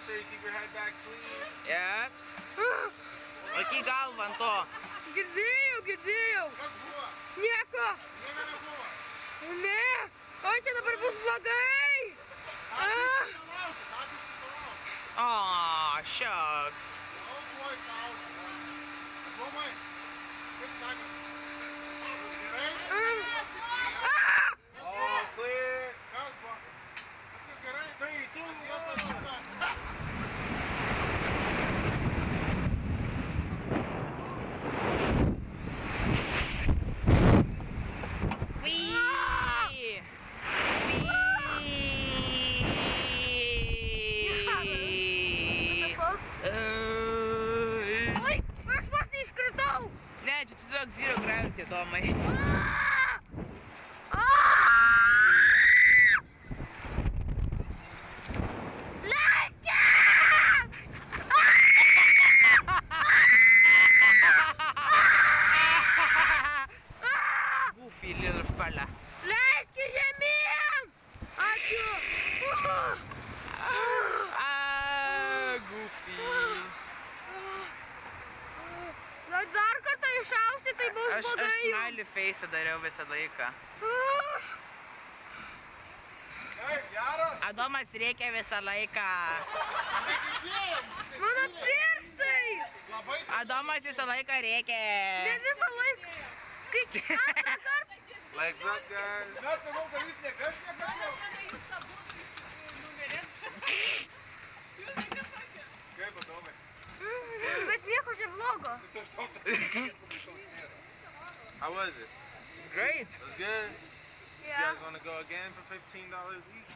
sure you keep your head back, please. Yeah. Laikyk galvą ant to. Girdėjau. Nieko. Ne. O čia dabar bus blogai. Aw, shucks. All clear. 3, 2, 1. Wee! Oi, aš vos neiškritau. Ne, čia tiesiog zero gravity, Tomai. Goofy little fella. Leiskis žemyn. Ačiū. Goofy. Dar kartą išausi, tai bus Aš blogai. smiley face dariau visą laiką. Adomas rėkia visą laiką. Mano pirštai. Adomas visą laiką rėkia. Ne visą laiką. Kai antrą kartą. Legs up, guys. Bet nieko čia blogo. How was it? Great. It was good. You Yeah. guys want to go again for $15 each?